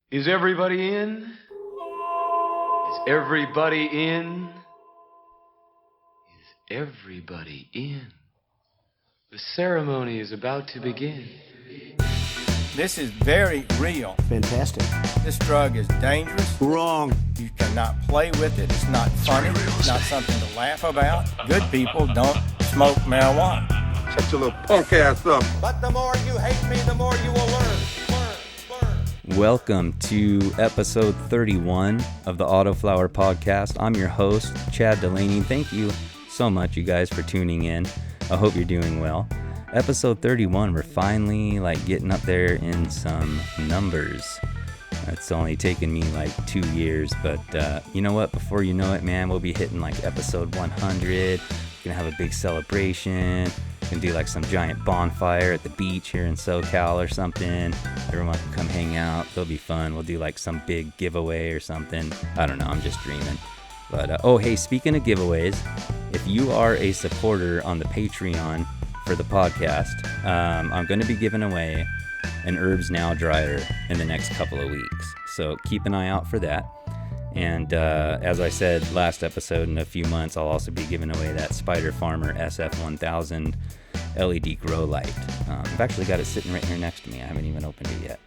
Is everybody in? Is everybody in? Is everybody in? The ceremony is about to begin. This is very real. Fantastic. This drug is dangerous. Wrong. You cannot play with it. It's not funny. It's not something to laugh about. Good people don't smoke marijuana. Shut your little punk ass up. But the more you hate me, the more you will learn. Welcome to episode 31 of the Autoflower Podcast. I'm your host, Chad Delaney. Thank you so much, you guys, for tuning in. I hope you're doing well. Episode 31, we're finally getting up there in some numbers. It's only taken me 2 years, but you know what? Before you know it, man, we'll be hitting episode 100. We're gonna have a big celebration. We're gonna do some giant bonfire at the beach here in SoCal or something. Everyone can come hang out. It'll be fun. We'll do some big giveaway or something. I don't know. I'm just dreaming. But oh, hey, speaking of giveaways, if you are a supporter on the Patreon for the podcast, I'm going to be giving away an Herbs Now dryer in the next couple of weeks. So keep an eye out for that. And as I said last episode, in a few months, I'll also be giving away that Spider Farmer SF1000 LED grow light. I've actually got it sitting right here next to me. I haven't even opened it yet.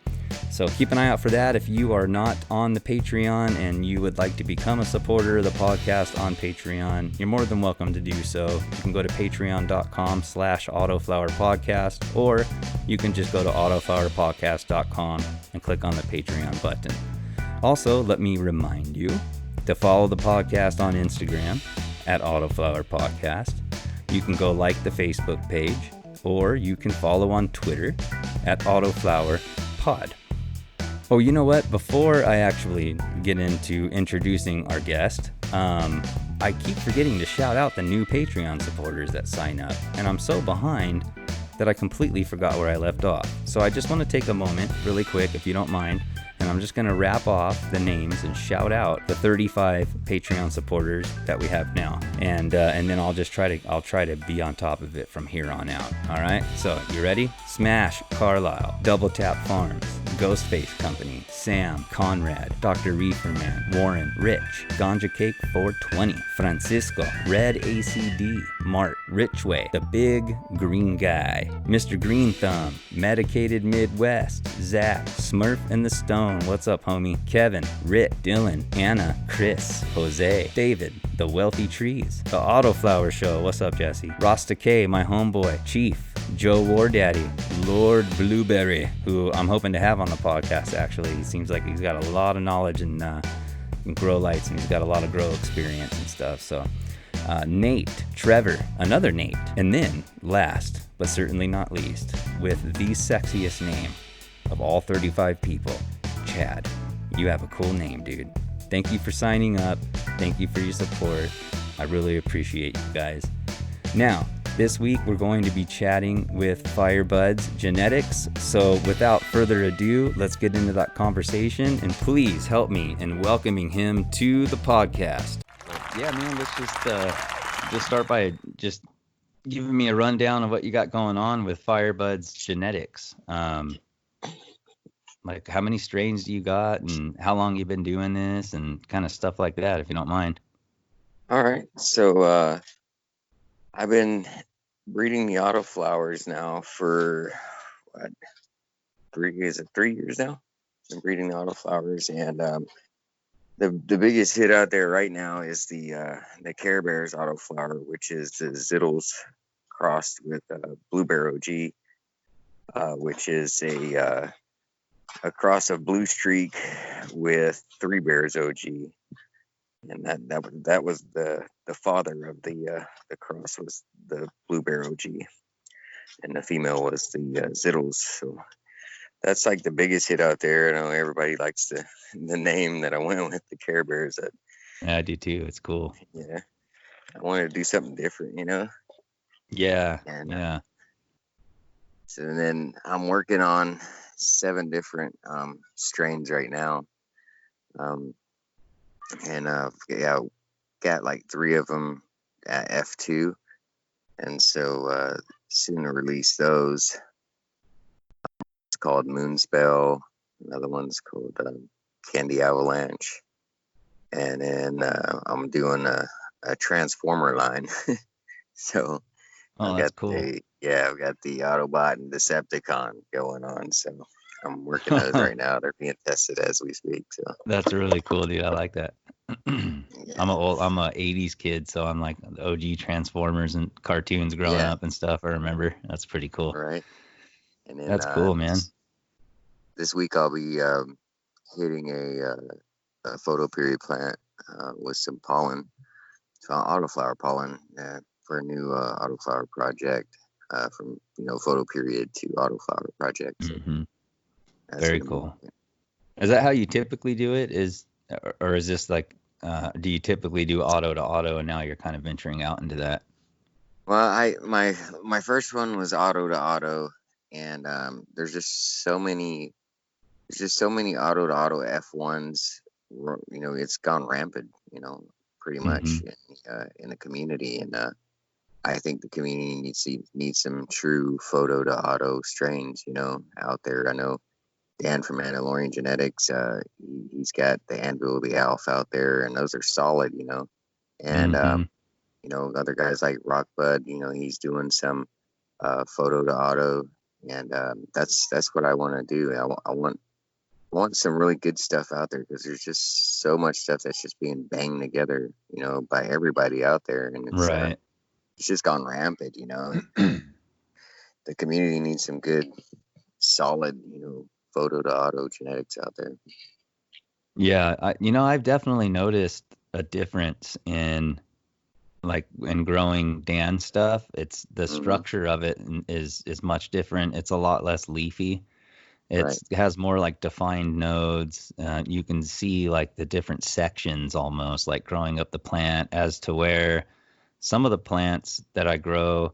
So keep an eye out for that. If you are not on the Patreon and you would like to become a supporter of the podcast on Patreon, you're more than welcome to do so. You can go to patreon.com/autoflowerpodcast, or you can just go to autoflowerpodcast.com and click on the Patreon button. Also, let me remind you to follow the podcast on Instagram at Autoflower Podcast. You can go like the Facebook page, or you can follow on Twitter at Autoflower Pod. Oh, you know what? Before I actually get into introducing our guest, I keep forgetting to shout out the new Patreon supporters that sign up, and I'm so behind that I completely forgot where I left off. So I just want to take a moment, really quick, if you don't mind, and I'm just going to wrap off the names and shout out the 35 Patreon supporters that we have now, and then I'll try to be on top of it from here on out. All right, so you ready? Smash Carlisle, Double Tap Farms, Ghostface Company, Sam, Conrad, Dr. Reeferman, Warren, Rich, Ganja Cake 420, Francisco, Red ACD, Mart, Richway, The Big Green Guy, Mr. Green Thumb, Medicated Midwest, Zach, Smurf and the Stone, what's up homie, Kevin, Rick, Dylan, Anna, Chris, Jose, David, The Wealthy Trees, The Autoflower Show, what's up Jesse, Rasta K, my homeboy, Chief, Joe War Daddy, Lord Blueberry, who I'm hoping to have on the podcast actually. He seems like he's got a lot of knowledge in grow lights, and he's got a lot of grow experience and stuff. So Nate, Trevor, another Nate, and then last but certainly not least, with the sexiest name of all 35 people, Chad. You have a cool name, dude. Thank you for signing up. Thank you for your support. I really appreciate you guys. Now, this week we're going to be chatting with Firebudz Genetics. So without further ado, let's get into that conversation, and please help me in welcoming him to the podcast. Yeah, man, let's just start by just giving me a rundown of what you got going on with Firebudz Genetics. How many strains do you got, and how long you been doing this, and kind of stuff like that, if you don't mind. All right. So I've been breeding the autoflowers now for 3 years now. Been breeding the autoflowers, and the biggest hit out there right now is the Care Bears autoflower, which is the Zittles crossed with Blue Bear OG, which is a cross of Blue Streak with Three Bears OG. And that was the father of the cross was the Blue Bear OG, and the female was the Zittles. So that's the biggest hit out there. I know everybody likes the name that I went with, the Care Bears. Yeah, I do too. It's cool. Yeah, I wanted to do something different, Yeah. And yeah. So then I'm working on 7 different strains right now. And got 3 of them at F2, and so soon to release those. It's called Moonspell, Another one's called Candy Avalanche. And then I'm doing a Transformer line. So Oh, that's cool. I've got the Autobot and Decepticon going on. So I'm working those right now. They're being tested as we speak. So That's really cool, dude. I like that. yeah. I'm a 80s kid, so I'm like the OG Transformers and cartoons growing up and stuff. I remember. That's pretty cool. Right. And then That's cool, man. This week I'll be hitting a photo period plant with some pollen, so autoflower pollen for a new autoflower project from photo period to autoflower project. So Very cool. Is that how you typically do it? Or is this like do you typically do auto to auto and now you're kind of venturing out into that? Well, my first one was auto to auto, and there's just so many auto to auto F1s. It's gone rampant. Pretty much in the community, and I think the community needs some true photo to auto strains. Out there. I know Dan from Mandalorian Genetics. He's got the Anvil, the Alf out there, and those are solid. And other guys like Rockbud. He's doing some photo to auto, and that's what I want to do. I want some really good stuff out there because there's just so much stuff that's just being banged together, by everybody out there, and it's just gone rampant. The community needs some good, solid, photo to auto genetics out there. Yeah, I've definitely noticed a difference in growing Dan stuff. It's the structure of it is much different. It's a lot less leafy. It has more like defined nodes. You can see like the different sections almost like growing up the plant, as to where some of the plants that I grow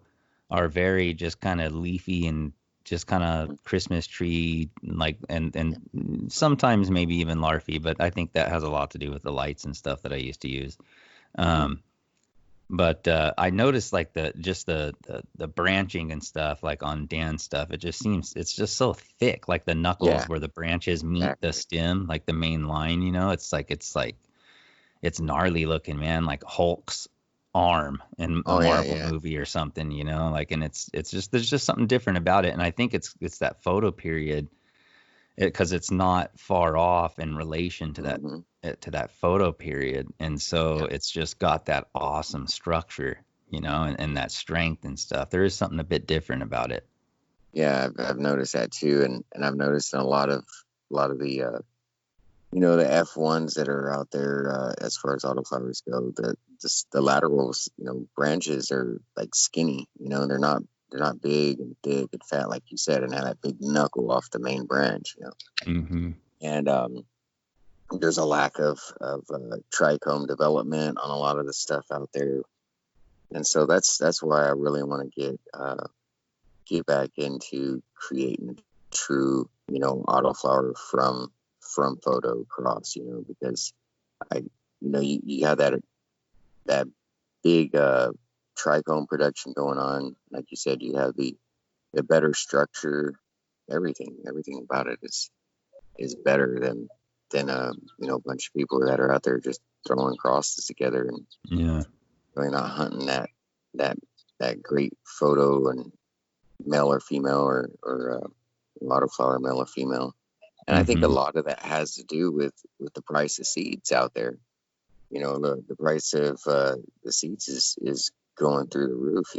are very just kind of leafy and just kind of Christmas tree like, and sometimes maybe even larvae, but I think that has a lot to do with the lights and stuff that I used to use. But I noticed like the branching and stuff like on Dan's stuff, it's just so thick, like the knuckles where the branches meet the stem, like the main line, it's gnarly looking, man, like Hulk's arm in a Marvel movie or something, and it's just, there's just something different about it. And I think it's that photo period, because it's not far off in relation to that photo period, and so it's just got that awesome structure, and that strength and stuff. There is something a bit different about it. Yeah, I've noticed that too, and I've noticed in a lot of the the F1s that are out there as far as autoflowers go, the laterals, branches are like skinny, they're not big and thick and fat like you said, and have that big knuckle off the main branch, and there's a lack of trichome development on a lot of the stuff out there, and so that's why I really want to get back into creating true autoflower from photo cross, because you have that big trichome production going on. Like you said, you have the better structure. Everything about it is better than a bunch of people that are out there just throwing crosses together and really not hunting that great photo and male or female or autoflower male or female. And I think a lot of that has to do with the price of seeds out there. The price of the seeds is going through the roof,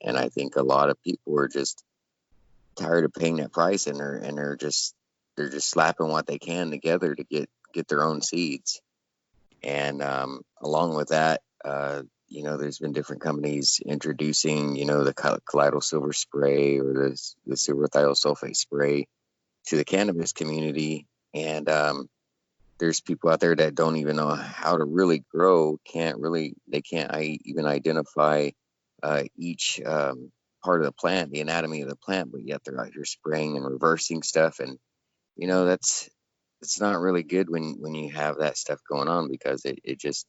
and I think a lot of people are just tired of paying that price, and they're just slapping what they can together to get their own seeds. And along with that, there's been different companies introducing, the colloidal silver spray or the silver thiosulfate spray to the cannabis community, and there's people out there that don't even know how to really grow, can't even identify each part of the plant, the anatomy of the plant, but yet they're out here spraying and reversing stuff, and it's not really good when you have that stuff going on, because it just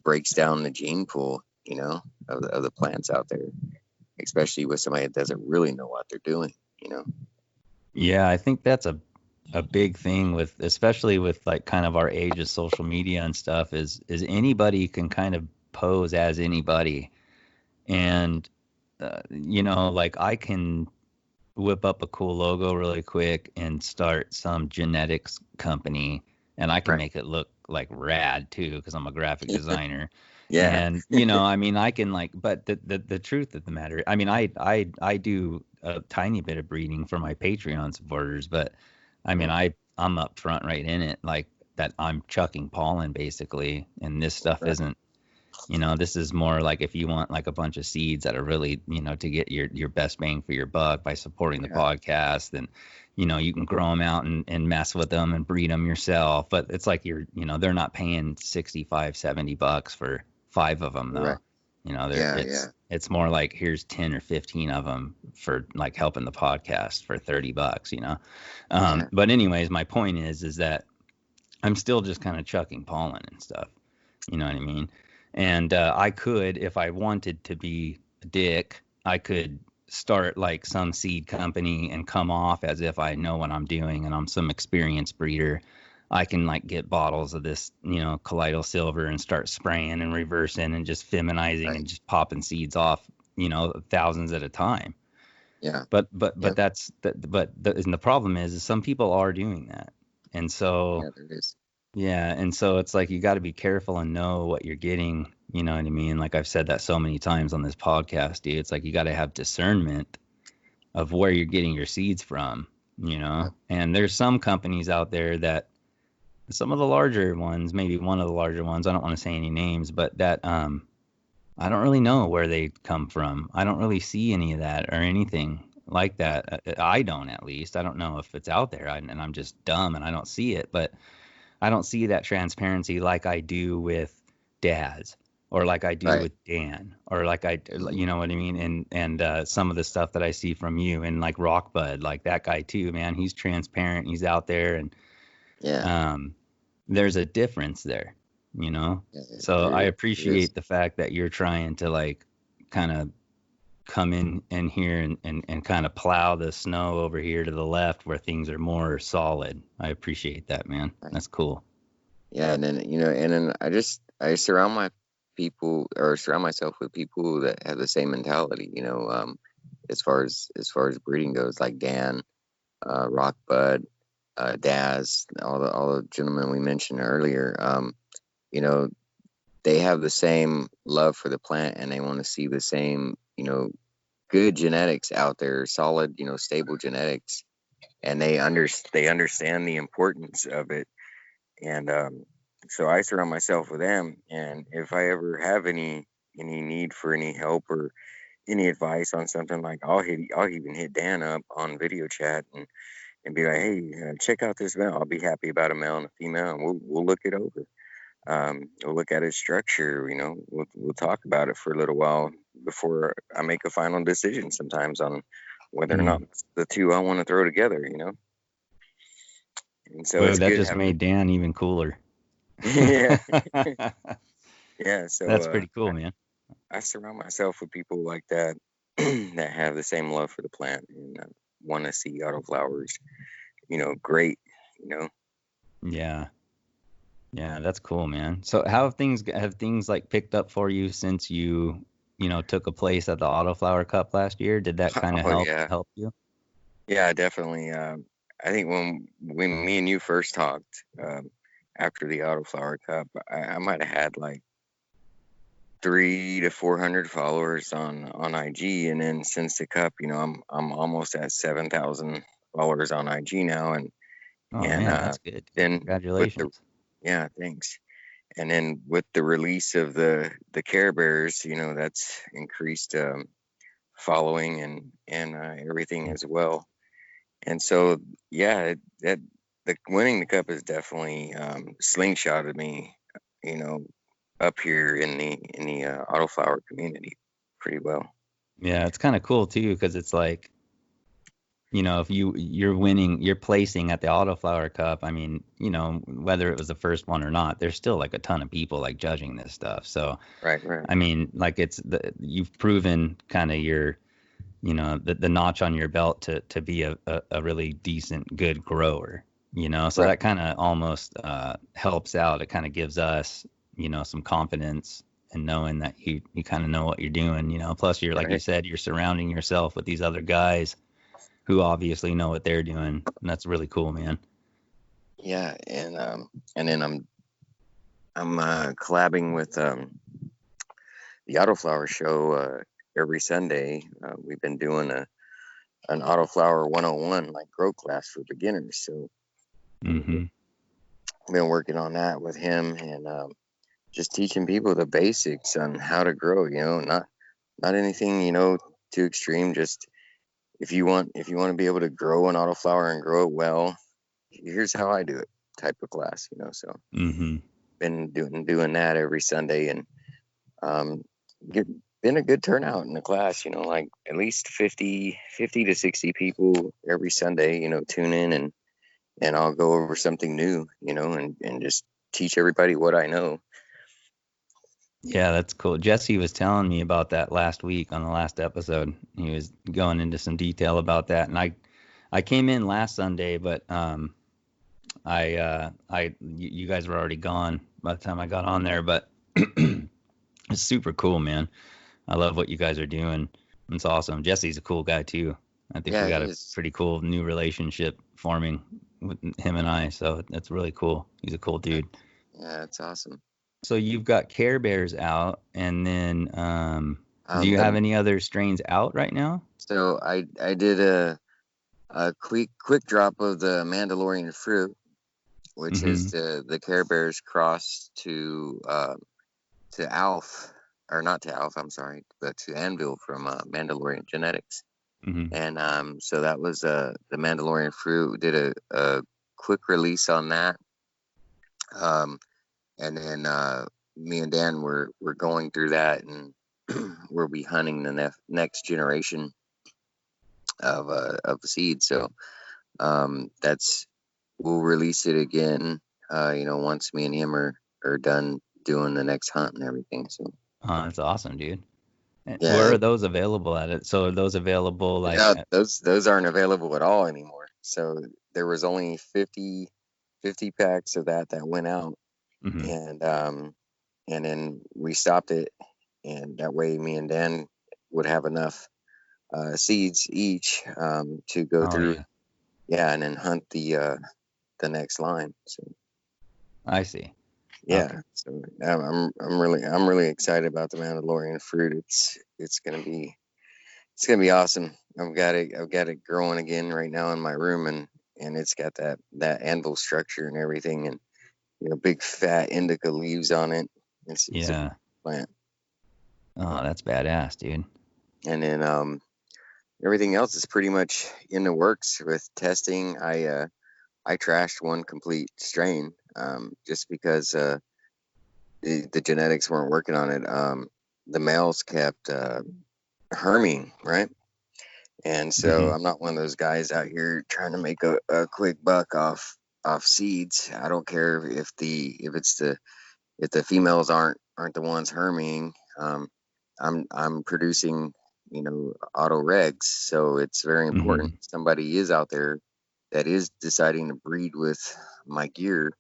breaks down the gene pool, of the plants out there, especially with somebody that doesn't really know what they're doing, Yeah, I think that's a a big thing with, especially with like kind of our age of social media and stuff, is anybody can kind of pose as anybody. And like I can whip up a cool logo really quick and start some genetics company, and I can Right. make it look like rad too, because I'm a graphic designer. Yeah. And I mean, I can like, but the truth of the matter, I mean, I do a tiny bit of breeding for my Patreon supporters, but I mean, I'm up front right in it, like that I'm chucking pollen basically, and this stuff Right. isn't, this is more like if you want like a bunch of seeds that are really, to get your best bang for your buck by supporting the podcast, then, you can grow them out and mess with them and breed them yourself. But it's like they're not paying $65-$70 for 5 of them though. Right. It's more like here's 10 or 15 of them for like helping the podcast for $30, But anyways, my point is that I'm still just kind of chucking pollen and stuff. You know what I mean? And I could, if I wanted to be a dick, I could start like some seed company and come off as if I know what I'm doing and I'm some experienced breeder. I can like get bottles of this, colloidal silver and start spraying and reversing and just feminizing and just popping seeds off, thousands at a time. Yeah. But the problem is some people are doing that. And so Yeah, there is. yeah, and so it's like you got to be careful and know what you're getting, you know what I mean? Like I've said that so many times on this podcast, dude. It's like you got to have discernment of where you're getting your seeds from, And there's some companies out there that, some of the larger ones, maybe one of the larger ones, I don't want to say any names, but that I don't really know where they come from. I don't really see any of that or anything like that. I don't, at least. I don't know if it's out there, and I'm just dumb and I don't see it, but I don't see that transparency like I do with Daz, or like I do with Dan, or like you know what I mean? And some of the stuff that I see from you, and like Rockbud, like that guy too, man, he's transparent. He's out there, and there's a difference there, So I appreciate the fact that you're trying to like kind of come in here and kind of plow the snow over here to the left where things are more solid. I appreciate that, man. That's cool. Yeah, and then I surround myself with people that have the same mentality, as far as breeding goes, like Dan, Rockbud, Daz, all the gentlemen we mentioned earlier. They have the same love for the plant, and they want to see the same, good genetics out there, solid, stable genetics, and they understand the importance of it. And so I surround myself with them, and if I ever have any need for any help or any advice on something, like I'll even hit Dan up on video chat and be like, hey, check out this male. I'll be happy about a male and a female, and we'll look it over. We'll look at its structure, we'll talk about it for a little while before I make a final decision sometimes on whether or not it's the two I want to throw together, And so that just made Dan even cooler. Yeah. Yeah. So that's pretty cool, man. I surround myself with people like that that have the same love for the plant and want to see autoflowers, great, Yeah. Yeah, that's cool, man. So how have things like picked up for you since you took a place at the Autoflower Cup last year? Did that kind of help you? Yeah, definitely. I think when me and you first talked after the Autoflower Cup, I might have had like 300 to 400 followers on IG, and then since the Cup, I'm almost at 7,000 followers on IG now, and man, that's good. Then congratulations. Yeah, thanks. And then with the release of the Care Bears, that's increased following and everything as well. And so, yeah, the winning the Cup has definitely slingshotted me, up here in the Autoflower community pretty well. Yeah, it's kind of cool too, because it's like, if you're placing at the Autoflower Cup, I mean, whether it was the first one or not, there's still like a ton of people like judging this stuff. So, right. I mean, like you've proven kind of your, the notch on your belt to be a really decent, good grower. you know, so Right. that kind of almost helps out. It kind of gives us, you know, some confidence in knowing that you kind of know what you're doing, you know. Plus, you're, like you Right. said, you're surrounding yourself with these other guys who obviously know what they're doing. And that's really cool, man. Yeah, and then I'm collabing with the Autoflower show every Sunday. We've been doing an Autoflower 101 like grow class for beginners. So Mm-hmm. I've been working on that with him and just teaching people the basics on how to grow. You know, not anything, you know, too extreme. Just if you want to be able to grow an autoflower and grow it well, here's how I do it type of class. You know, so Mm-hmm. been doing that every Sunday and been a good turnout in the class. You know, like at least 50 to 60 people every Sunday. You know, tune in and I'll go over something new. You know, and just teach everybody what I know. Yeah, that's cool. Jesse was telling me about that last week on the last episode. He was going into some detail about that, and I came in last Sunday, but you guys were already gone by the time I got on there. But it's super cool, man. I love what you guys are doing. It's awesome. Jesse's a cool guy too. I think we got a pretty cool new relationship forming with him and I. So that's really cool. He's a cool dude. Yeah, it's awesome. So you've got Care Bears out, and then do you have any other strains out right now? So I did a quick drop of the Mandalorian fruit, which is the Care Bears cross to Alf, or not to Alf, I'm sorry, but to Anvil from Mandalorian Genetics. Mm-hmm. And so that was the Mandalorian fruit. We did a quick release on that. And then me and Dan were going through that, and we'll be hunting the next generation of seed. So we'll release it again. You know, once me and him are done doing the next hunt and everything. So that's awesome, dude. And yeah, where are those available at it? So are those available like? Yeah, those aren't available at all anymore. So there was only 50 packs of that went out. Mm-hmm. And then we stopped it, and that way me and Dan would have enough seeds each to go through, and then hunt the next line. So I see. Yeah, okay. So I'm really excited about the Mandalorian fruit. It's gonna be awesome. I've got it growing again right now in my room, and it's got that anvil structure and everything, and you know, big fat indica leaves on it. It's a plant. Oh, that's badass, dude. And then everything else is pretty much in the works with testing. I trashed one complete strain just because the genetics weren't working on it. The males kept herming, right? And so I'm not one of those guys out here trying to make a quick buck off seeds. I don't care if the females aren't the ones herming. I'm producing, you know, auto regs, so it's very important. Somebody is out there that is deciding to breed with my gear,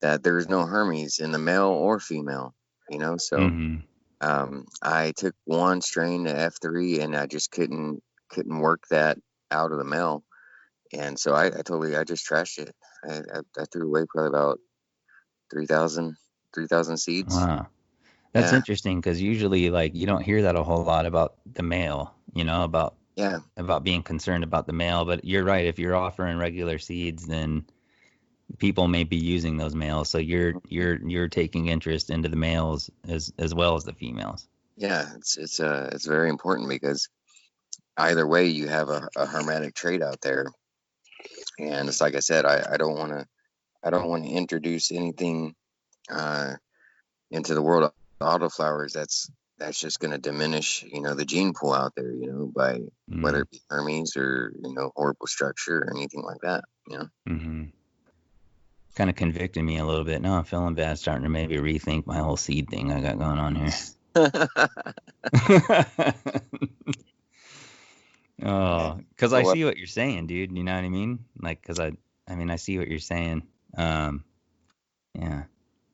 that there's no hermes in the male or female, you know. So I took one strain to F3, and I just couldn't work that out of the male, and so I just trashed it. I threw away probably about 3,000 seeds. Wow. That's interesting, because usually, like, you don't hear that a whole lot about the male, you know, about being concerned about the male. But you're right. If you're offering regular seeds, then people may be using those males. So you're taking interest into the males as well as the females. Yeah, it's very important, because either way you have a hermetic trait out there, and it's like I said, I don't want to introduce anything into the world of autoflowers that's just going to diminish, you know, the gene pool out there, you know, by whether it be hermes or, you know, horrible structure or anything like that, you know. Kind of convicted me a little bit. Now I'm feeling bad, starting to maybe rethink my whole seed thing I got going on here. Oh, because I see what you're saying, dude. You know what I mean? Like, because I mean, I see what you're saying. Yeah,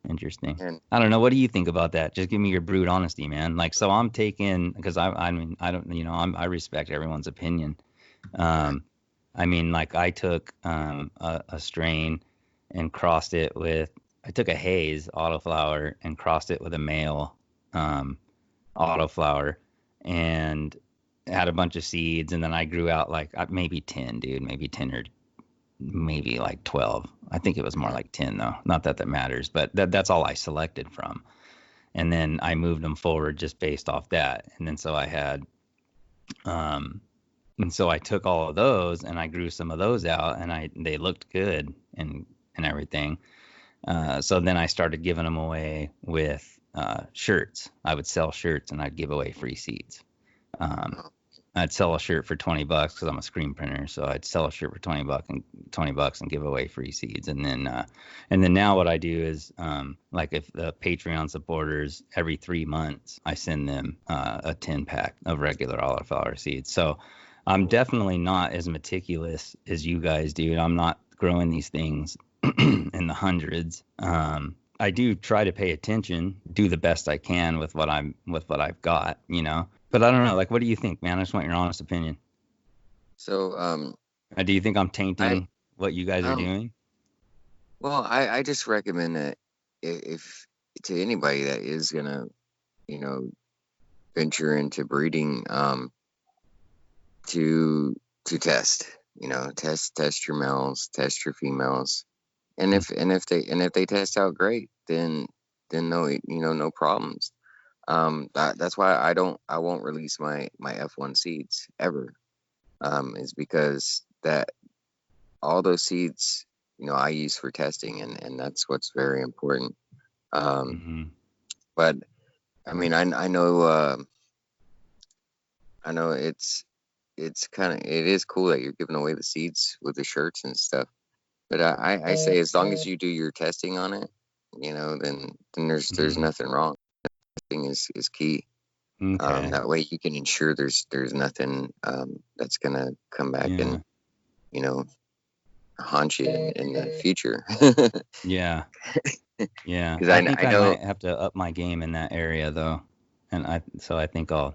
interesting. And I don't know. What do you think about that? Just give me your brute honesty, man. Like, so I'm taking, because I mean, I don't, I respect everyone's opinion. I mean, like I took a strain and crossed it with, I took a haze autoflower and crossed it with a male autoflower and had a bunch of seeds. And then I grew out like maybe 10, dude, maybe 10 or maybe like 12. I think it was more like 10 though. Not that that matters, but that's all I selected from. And then I moved them forward just based off that. And then so I had, and so I took all of those and I grew some of those out and they looked good and everything. So then I started giving them away with shirts. I would sell shirts and I'd give away free seeds. I'd sell a shirt for $20 because I'm a screen printer. So I'd sell a shirt for $20 and give away free seeds. And then now what I do is like if the Patreon supporters every 3 months, I send them a 10-pack of regular autoflower seeds. So I'm definitely not as meticulous as you guys do. I'm not growing these things in the hundreds. I do try to pay attention, do the best I can with what I've got, But I don't know. Like, what do you think, man? I just want your honest opinion. so, Do you think I'm tainting what you guys are doing? well, I just recommend that if to anybody that is gonna, venture into breeding, to test, test your males, test your females, and if they test out great, then no problems. That's why I won't release my F1 seeds ever. Is because that all those seeds, I use for testing, and that's what's very important. But I mean, I know it is cool that you're giving away the seeds with the shirts and stuff. But I say as long as you do your testing on it, then there's nothing wrong. Testing is key. Okay. That way you can ensure there's nothing that's gonna come back and haunt you in the future. Yeah. Yeah. 'Cause I think I know might have to up my game in that area though. And I think I'll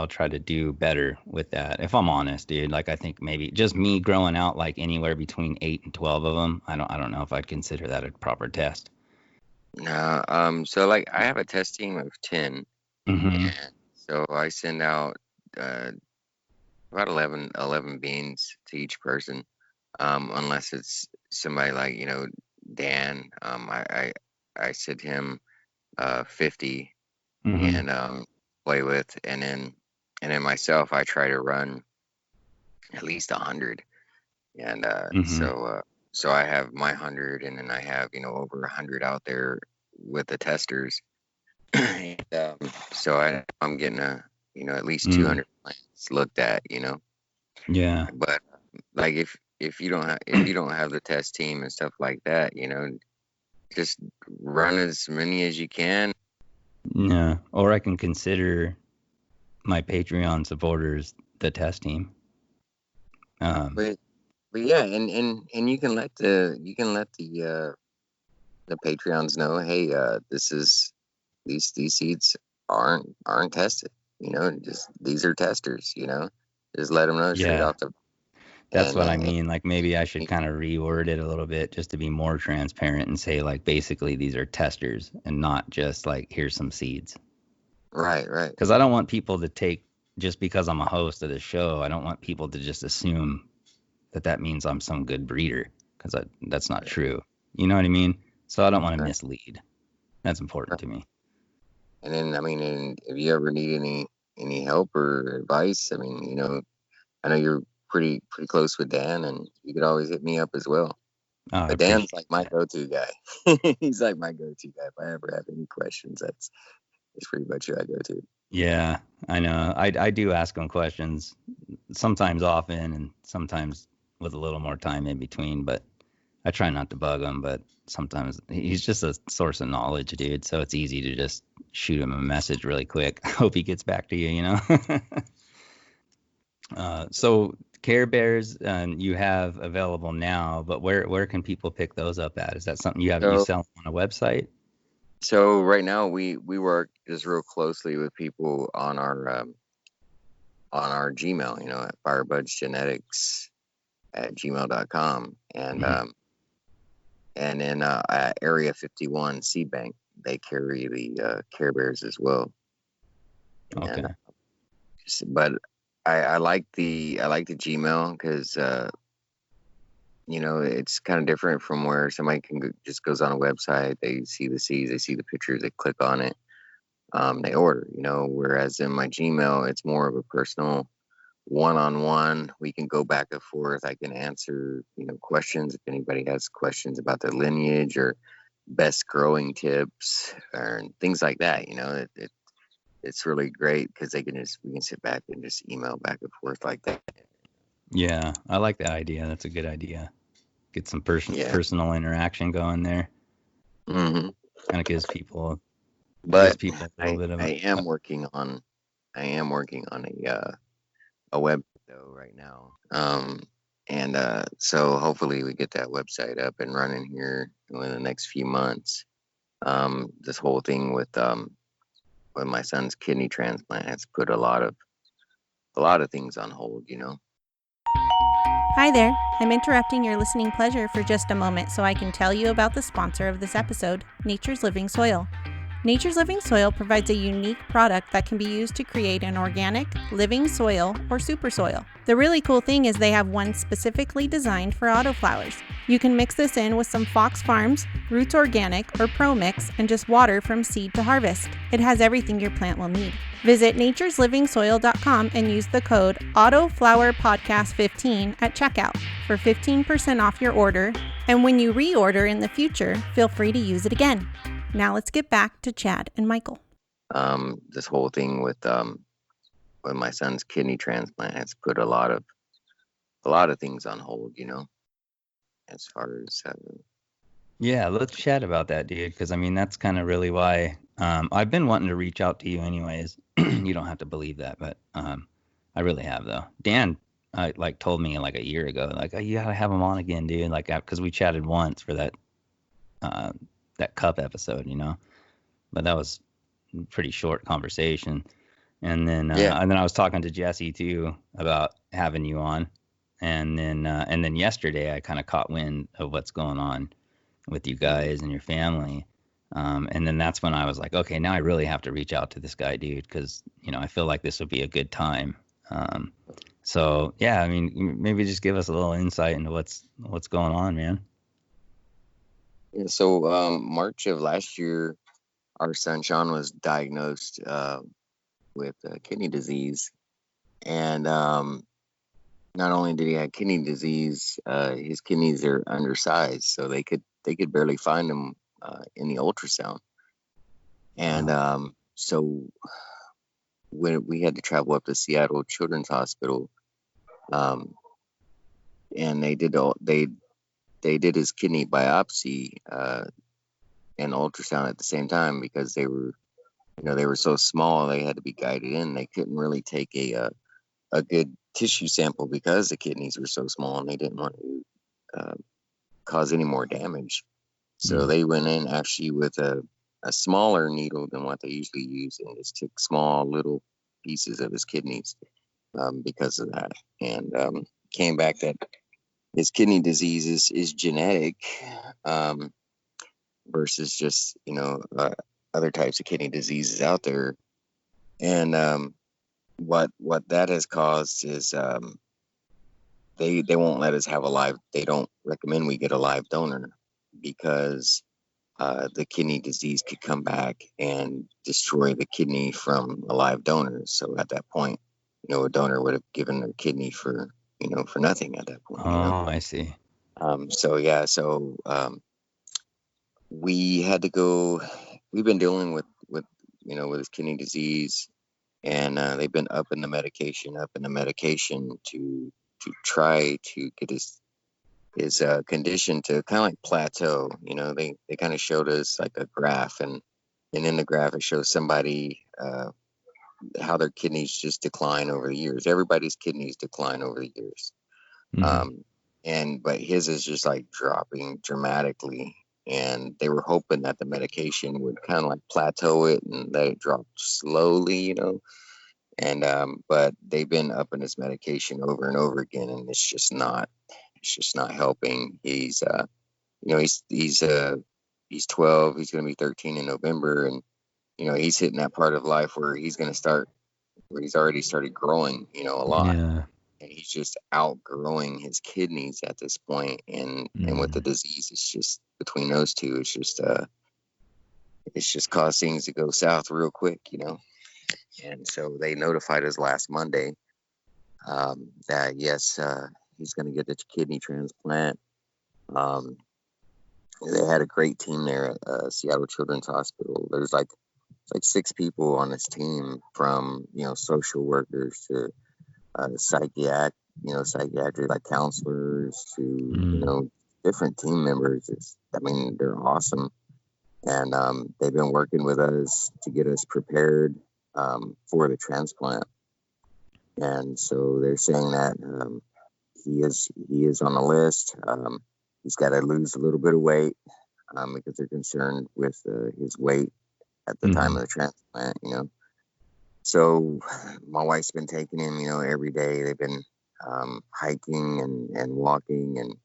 try to do better with that. If I'm honest, dude, like I think maybe just me growing out like anywhere between 8 and 12 of them. I don't know if I'd consider that a proper test. So like I have a test team of 10. And so I send out about 11 beans to each person, unless it's somebody like Dan. I send him 50 and play with, and then myself I try to run at least 100, and so I have my 100, and then I have over 100 out there with the testers. And, so I'm getting at least 200 plants looked at, Yeah. But like if you don't have the test team and stuff like that, just run as many as you can. Yeah. Or I can consider my Patreon supporters the test team. But yeah, and you can let the Patreons know, hey, these seeds aren't tested, just these are testers, just let them know straight off the. That's what I mean. Like maybe I should kind of reword it a little bit just to be more transparent and say like basically these are testers and not just like here's some seeds. Right. Because I don't want people to take, just because I'm a host of the show, I don't want people to just assume that means I'm some good breeder, because that's not true. You know what I mean? So I don't want to mislead. That's important to me. And then, and if you ever need any help or advice, I know you're pretty close with Dan, and you could always hit me up as well. But Dan's like my go-to guy. He's like my go-to guy. If I ever have any questions, that's pretty much who I go to. Yeah, I know. I do ask him questions, sometimes often and sometimes with a little more time in between, but I try not to bug him, but sometimes he's just a source of knowledge, dude. So it's easy to just shoot him a message really quick. I hope he gets back to you, So Care Bears you have available now, but where can people pick those up at? Is that something you So, sell on a website? so right now we work just real closely with people on our Gmail, at Firebudz Genetics at gmail.com. And Mhm. and in at Area 51 Seed Bank, they carry the Care Bears as well. Okay. And but I like the Gmail because it's kind of different from where somebody just goes on a website, they see the seeds, they see the pictures, they click on it, they order. Whereas in my Gmail, it's more of a personal one-on-one. We can go back and forth. I can answer questions if anybody has questions about their lineage or best growing tips or things like that. It's really great because we can sit back and just email back and forth like that. Yeah, I like that idea. That's a good idea. Get some Yeah. personal interaction going there. hmm Kind of gives people But a little bit of I am working on a web though right now. And so hopefully we get that website up and running here in the next few months. This whole thing with my son's kidney transplant has put a lot of things on hold. Hi there. I'm interrupting your listening pleasure for just a moment so I can tell you about the sponsor of this episode, Nature's Living Soil. Nature's Living Soil provides a unique product that can be used to create an organic, living soil or super soil. The really cool thing is they have one specifically designed for autoflowers. You can mix this in with some Fox Farms, Roots Organic, or Pro Mix and just water from seed to harvest. It has everything your plant will need. Visit natureslivingsoil.com and use the code Autoflower Podcast 15 at checkout for 15% off your order. And when you reorder in the future, feel free to use it again. Now let's get back to Chad and Michael. This whole thing with my son's kidney transplant has put a lot of things on hold, as far as Yeah, let's chat about that, dude, because I mean that's kind of really why I've been wanting to reach out to you anyways. You don't have to believe that, but I really have though. Dan told me like a year ago, like, oh, you gotta have him on again, dude, like because we chatted once for that cup episode, but that was a pretty short conversation. And then I was talking to Jesse too about having you on, and then yesterday I kind of caught wind of what's going on with you guys and your family, and then that's when I was like, okay, now I really have to reach out to this guy, dude, because I feel like this would be a good time. So yeah, I mean, maybe just give us a little insight into what's going on, man. Yeah, so March of last year, our son Sean was diagnosed with kidney disease, and not only did he have kidney disease, his kidneys are undersized, so they could barely find him in the ultrasound. And so when we had to travel up to Seattle Children's Hospital, and they did his kidney biopsy and ultrasound at the same time because they were so small, they had to be guided in. They couldn't really take a good tissue sample because the kidneys were so small and they didn't want to cause any more damage. So they went in actually with a smaller needle than what they usually use and just took small little pieces of his kidneys because of that. And came back that his kidney disease is genetic versus just, other types of kidney diseases out there. And what that has caused is they won't let us have they don't recommend we get a live donor because the kidney disease could come back and destroy the kidney from a live donor. So at that point, a donor would have given their kidney for nothing at that point. I see. So we had to go. We've been dealing with his kidney disease, and they've been up in the medication to try to get his condition to kind of like plateau. They kind of showed us like a graph, and in the graph it shows somebody how their kidneys just decline over the years. Everybody's kidneys decline over the years. But his is just like dropping dramatically. And they were hoping that the medication would kind of like plateau it and let it drop slowly, but they've been upping his medication over and over again, and it's just not helping. He's 12. He's going to be 13 in November, and he's hitting that part of life where he's already started growing, a lot. Yeah. And he's just outgrowing his kidneys at this point, and with the disease, it's just between those two, it's just caused things to go south real quick, And so they notified us last Monday that yes, he's going to get the kidney transplant. They had a great team there at Seattle Children's Hospital. There's like 6 people on this team, from social workers to psychiatric like counselors to different team members. They're awesome, and they've been working with us to get us prepared for the transplant. And so they're saying that he is on the list. He's got to lose a little bit of weight because they're concerned with his weight at the time of the transplant. So my wife's been taking him, every day. They've been hiking and walking and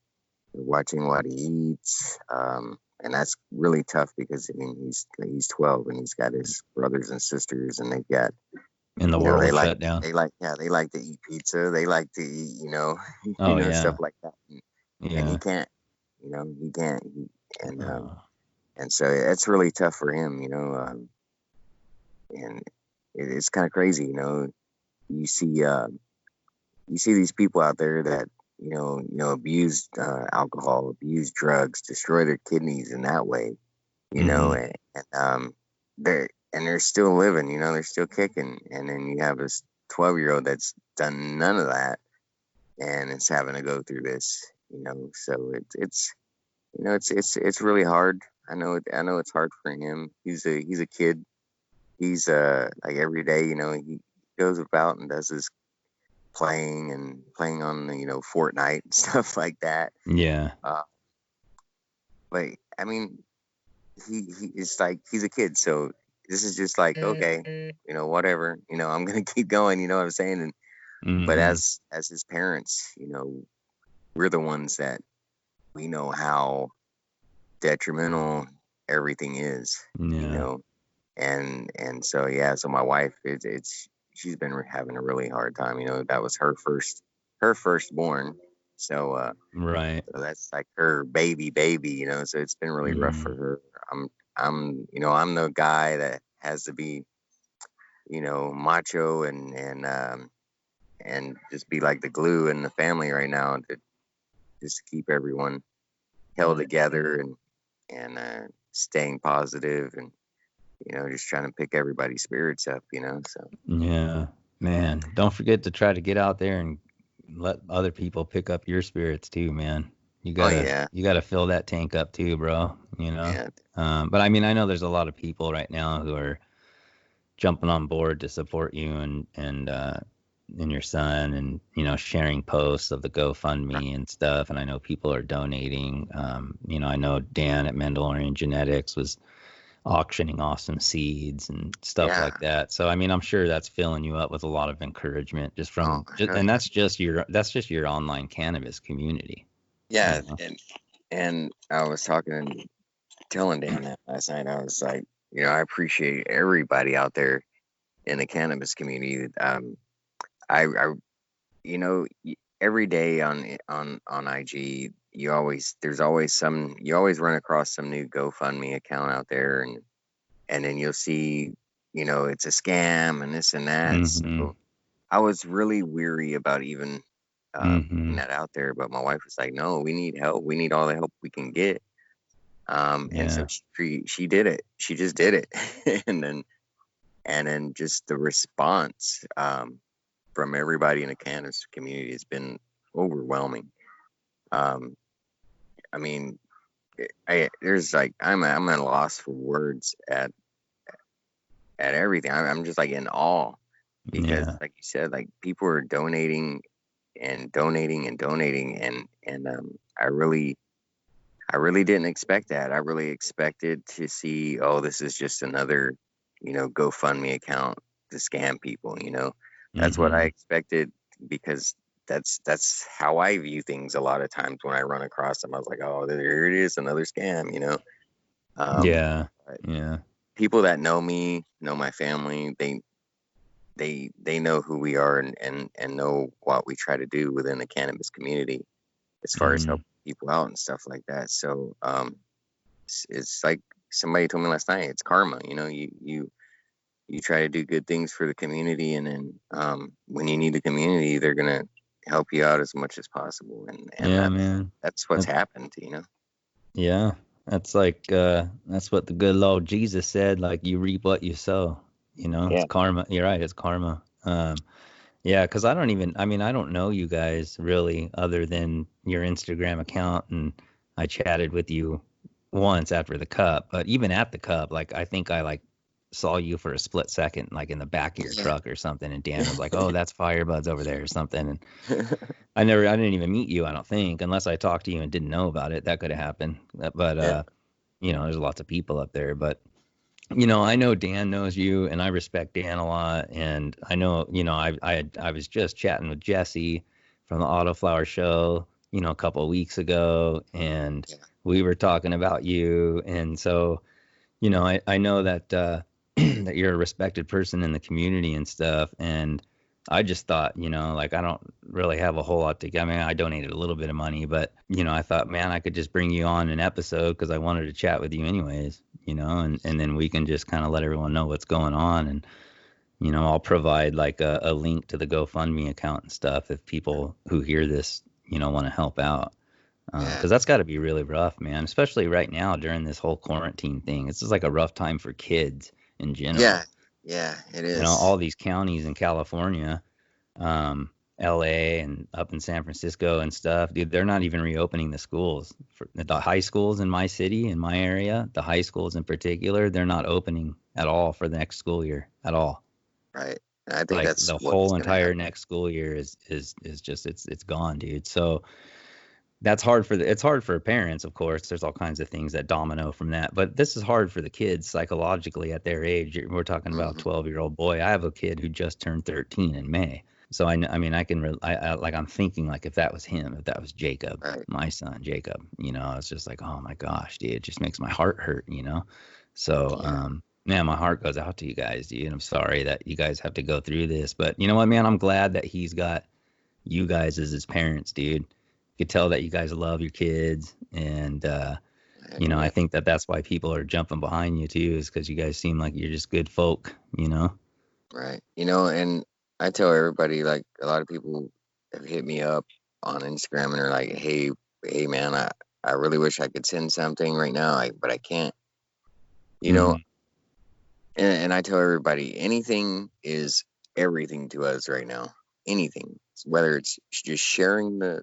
watching what he eats. And that's really tough because he's 12 and he's got his brothers and sisters, and they've got the world shut down. They like to eat pizza. They like to eat, stuff like that. And he can't, he can't. And so it's really tough for him, and it's kind of crazy, you see these people out there that, abuse alcohol, abuse drugs, destroy their kidneys in that way, and they're still living, they're still kicking. And then you have this 12-year-old that's done none of that and is having to go through this, so it's really hard. I know it's hard for him. He's a kid. He's like every day, he goes about and does his playing on Fortnite and stuff like that. Yeah. But he is like, he's a kid, so this is just like, okay, whatever, I'm gonna keep going, you know what I'm saying? And but as his parents, we're the ones that we know how detrimental everything is, and so so my wife, she's been having a really hard time. That was her firstborn, so right, so that's like her baby, so it's been really rough for her. I'm the guy that has to be macho and just be like the glue in the family right now, to just keep everyone held together and staying positive and just trying to pick everybody's spirits up, so. Yeah, man, don't forget to try to get out there and let other people pick up your spirits too, man. You gotta fill that tank up too, bro, Yeah. But I know there's a lot of people right now who are jumping on board to support you and your son, and sharing posts of the GoFundMe and stuff. And I know people are donating. I know Dan at Mandalorian Genetics was auctioning off some seeds and stuff like that. So I'm sure that's filling you up with a lot of encouragement just from and that's just your online cannabis community. Yeah, and I was talking and telling Dan that last night. I was like, I appreciate everybody out there in the cannabis community. I every day on IG, you always run across some new GoFundMe account out there, and then you'll see, it's a scam and this and that. So I was really weary about even putting that out there, but my wife was like, no, we need help. We need all the help we can get. And so she did it. She just did it. and then just the response from everybody in the cannabis community has been overwhelming. There's like, I'm at a loss for words at everything. I'm just like in awe. because, Yeah. like you said, like people are donating and donating and donating, and I really didn't expect that. I really expected to see, oh, this is just another, GoFundMe account to scam people. That's what I Mm-hmm. expected, because that's how I view things a lot of times when I run across them. I was like, oh, there it is, another scam. Um, Yeah. but Yeah. people that know me, know my family, they know who we are, and know what we try to do within the cannabis community as far as Mm-hmm. helping people out and stuff like that. So it's like somebody told me last night, it's karma. You try to do good things for the community, and then when you need the community, they're gonna help you out as much as possible, and Yeah, man. that's what's That- happened. yeah. That's like that's what the good Lord Jesus said, like you reap what you sow. It's Yeah. karma. You're right, it's karma. Yeah, because I don't know you guys really other than your Instagram account, and I chatted with you once after the cup, but even at the cup, like I think I like saw you for a split second, like in the back of your Yeah. truck or something, and Dan was like, "Oh, that's Firebudz over there" or something, and I didn't even meet you, I don't think, unless I talked to you and didn't know about it. That could have happened, but Yeah. there's lots of people up there, but. I know Dan knows you, and I respect Dan a lot. And I know, I was just chatting with Jesse from the Autoflower show, a couple of weeks ago, and Yeah. we were talking about you. And so, I know that that you're a respected person in the community and stuff. And I just thought, like I don't really have a whole lot to. I mean, I donated a little bit of money, but I thought, man, I could just bring you on an episode because I wanted to chat with you anyways, and then we can just kind of let everyone know what's going on, and I'll provide like a link to the GoFundMe account and stuff if people who hear this, want to help out. Yeah. Because that's got to be really rough, man, especially right now during this whole quarantine thing. It's just like a rough time for kids in general. Yeah. Yeah. It is. All these counties in California, LA and up in San Francisco and stuff, dude, they're not even reopening the schools. For the high schools in my city, in my area, the high schools in particular, they're not opening at all for the next school year at all. Right. I think Like that's the what's whole gonna entire happen. next school year is just it's gone, dude. So that's hard it's hard for parents, of course. There's all kinds of things that domino from that, but this is hard for the kids psychologically at their age. We're talking about a Mhm. 12-year-old boy. I have a kid who just turned 13 in May. So I mean, I'm thinking like if that was him, if that was Jacob, Right. my son, Jacob, it's just like, oh my gosh, dude, it just makes my heart hurt. So, Yeah. man, my heart goes out to you guys, dude. I'm sorry that you guys have to go through this, but you know what, man, I'm glad that he's got you guys as his parents, dude. You could tell that you guys love your kids, and I think that that's why people are jumping behind you too, is because you guys seem like you're just good folk. Right. And I tell everybody, like, a lot of people have hit me up on Instagram and are like, hey man, I really wish I could send something right now, but I can't. Mhm. And I tell everybody, anything is everything to us right now. Anything, whether it's just sharing the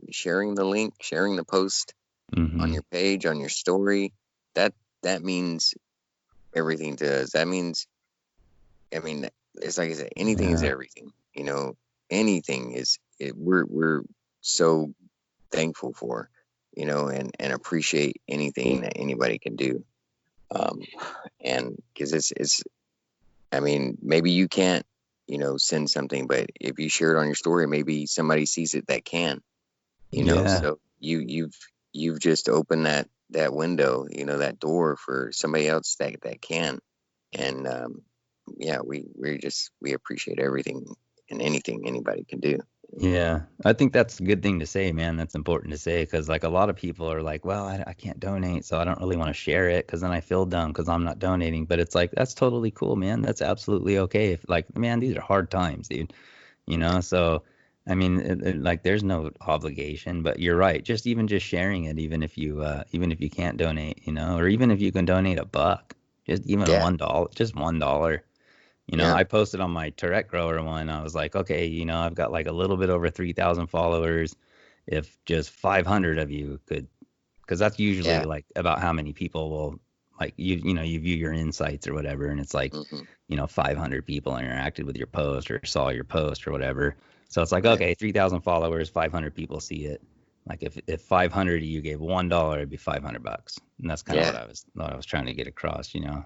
link, sharing the post on Mhm. your page, on your story, that means everything to us. That means, I mean, it's like I said, anything is Yeah. everything. Anything is. We're so thankful for, and appreciate anything that anybody can do. And because it's. I mean, maybe you can't, send something, but if you share it on your story, maybe somebody sees it that can. Yeah. So you've just opened that window, that door for somebody else that can. And yeah, we appreciate everything and anything anybody can do. Yeah, I think that's a good thing to say, man. That's important to say because, like, a lot of people are like, well, I can't donate, so I don't really want to share it because then I feel dumb because I'm not donating. But it's like, that's totally cool, man. That's absolutely okay. If, like, man, these are hard times, dude. So, I mean, like, there's no obligation, but you're right. Just sharing it, even if you can't donate, or even if you can donate $1, just even Yeah, $1, just $1. yeah, I posted on my Tourette Grower one. I was like, okay, I've got like a little bit over 3,000 followers. If just 500 of you could, because that's usually yeah, like about how many people will like you know, you view your insights or whatever, and it's like, Mm-hmm. you know, 500 people interacted with your post or saw your post or whatever. So it's like, Right. okay, 3,000 followers, 500 people see it. Like if 500 of you gave $1, it'd be $500, and that's kind of Yeah. what I was trying to get across, you know.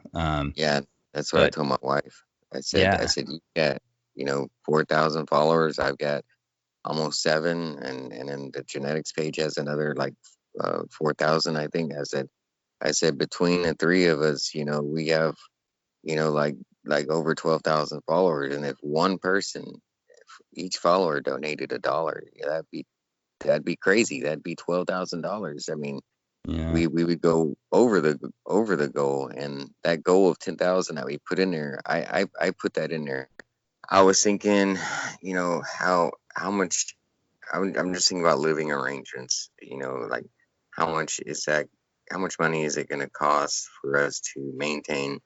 Yeah, that's what I But told my wife. I yeah, said, you got, 4,000 followers. I've got almost 7, and then the genetics page has another like 4,000, I think. I said between the three of us, we have, like over 12,000 followers, and if one person, each follower donated $1, that'd be crazy. That'd be $12,000. I mean, yeah, we would go over the goal, and that goal of 10,000 that we put in there, I put that in there. I was thinking, how much. I'm just thinking about living arrangements. Like how much is that? How much money is it going to cost for us to maintain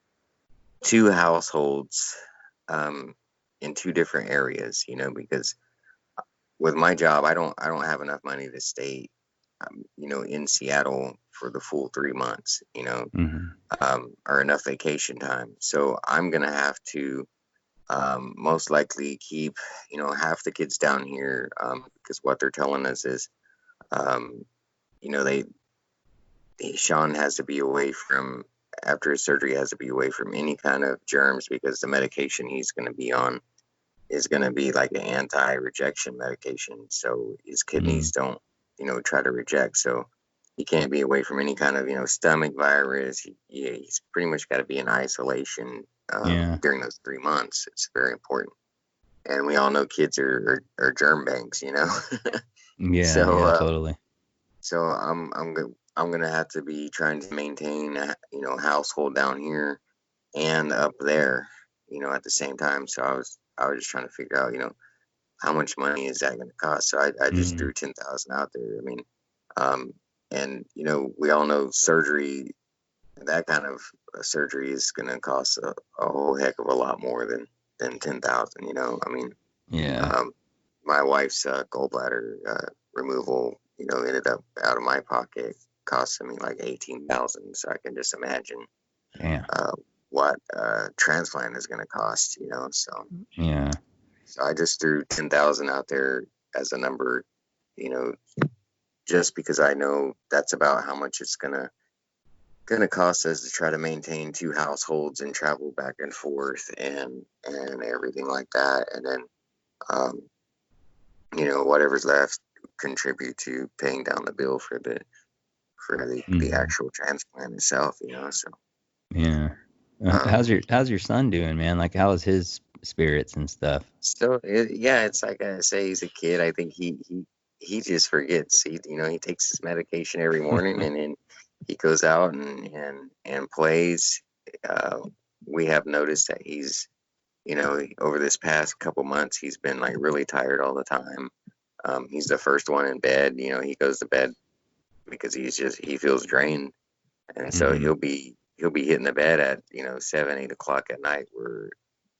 2 households in 2 different areas? Because with my job, I don't have enough money to stay, in Seattle for the full 3 months, hmm or enough vacation time. So I'm gonna have to most likely keep, half the kids down here, because what they're telling us is, um, they Sean has to be away from, after his surgery, has to be away from any kind of germs, because the medication he's going to be on is going to be like an anti-rejection medication, so his kidneys don't, try to reject. So he can't be away from any kind of, stomach virus. He's pretty much got to be in isolation yeah, during those 3 months. It's very important, and we all know kids are germ banks, yeah, So yeah, totally. so I'm gonna have to be trying to maintain a, household down here and up there, at the same time. So I was just trying to figure out, how much money is that going to cost. So I just Mm, threw 10,000 out there. I mean, um, and we all know surgery, that kind of surgery is going to cost a whole heck of a lot more than 10,000. I mean, yeah, um, my wife's gallbladder removal, ended up out of my pocket costing me like 18,000. So I can just imagine yeah, uh, what transplant is going to cost. yeah, So I just threw 10,000 out there as a number, you know, just because I know that's about how much it's gonna cost us to try to maintain 2 households and travel back and forth and everything like that. And then um, whatever's left, contribute to paying down the bill for the mm, actual transplant itself. So yeah. um, How's your son doing, man? Like, how is his spirits and stuff? yeah, it's like I say, he's a kid. I think he just forgets. He takes his medication every morning, and then he goes out and plays. Uh, we have noticed that he's, over this past couple months, he's been like really tired all the time. He's the first one in bed. He goes to bed because he feels drained, and so Hmm. he'll be hitting the bed at 7-8 o'clock at night, where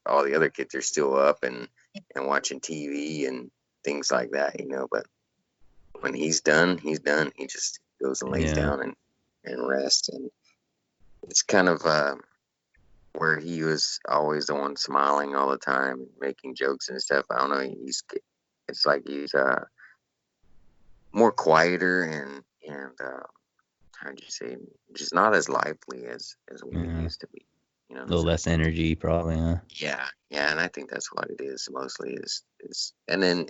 all the other kids are still up and watching TV and things like that. But when he's done, he's done. He just goes and lays Yeah. down and rests, and it's kind of where he was always the one smiling all the time and making jokes and stuff. I don't know. It's like he's more quieter and how'd you say, just not as lively as what he Yeah. used to be. A little So less energy, probably, huh? yeah, and I think that's what it is mostly is and then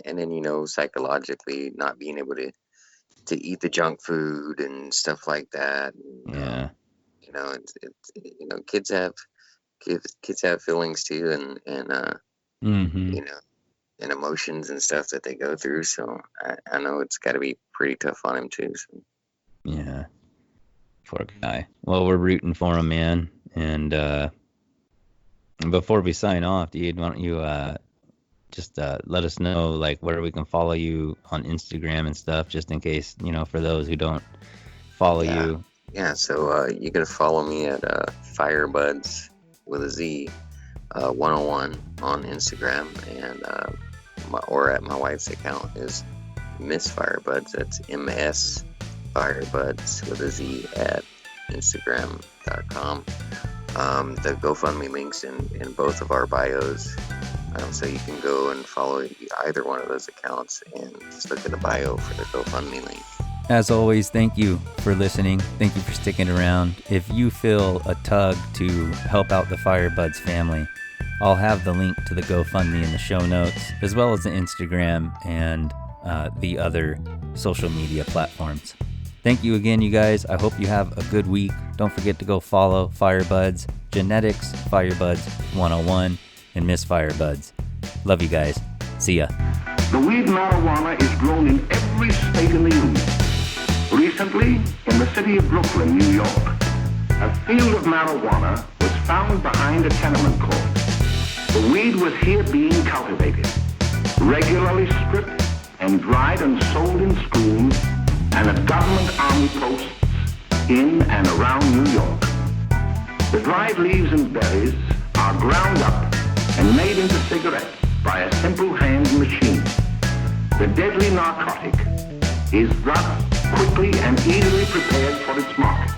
psychologically not being able to eat the junk food and stuff like that. And, Yeah. kids have feelings too, and Hmm. you know and emotions and stuff that they go through. So I know it's got to be pretty tough on him too. So. Yeah. Poor guy. Well, we're rooting for him, man. And before we sign off, dude, why don't you just let us know like where we can follow you on Instagram and stuff, just in case, for those who don't follow Yeah. you. Yeah, so you can follow me at Firebudz with a Z 101 on Instagram, and or at my wife's account is Miss Firebudz. That's MS Firebudz with a Z at Instagram. autoflowerpodcast.com. The GoFundMe links in both of our bios. So you can go and follow either one of those accounts and just look in the bio for the GoFundMe link. As always, thank you for listening. Thank you for sticking around. If you feel a tug to help out the Firebudz family, I'll have the link to the GoFundMe in the show notes, as well as the Instagram and the other social media platforms. Thank you again, you guys. I hope you have a good week. Don't forget to go follow Firebudz Genetics, Firebudz 101, and Miss Firebudz. Love you guys. See ya. The weed marijuana is grown in every state in the Union. Recently, in the city of Brooklyn, New York, a field of marijuana was found behind a tenement court. The weed was here being cultivated, regularly stripped and dried and sold in schools and at government army posts in and around New York. The dried leaves and berries are ground up and made into cigarettes by a simple hand machine. The deadly narcotic is thus quickly and easily prepared for its market.